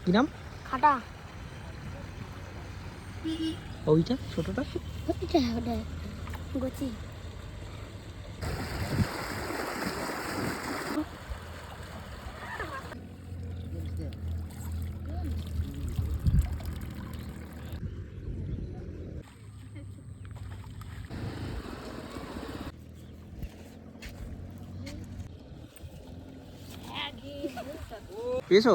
কি নাম? খাটা। ওইটা ছোটটা? ওটা গছি। পেয়েছো?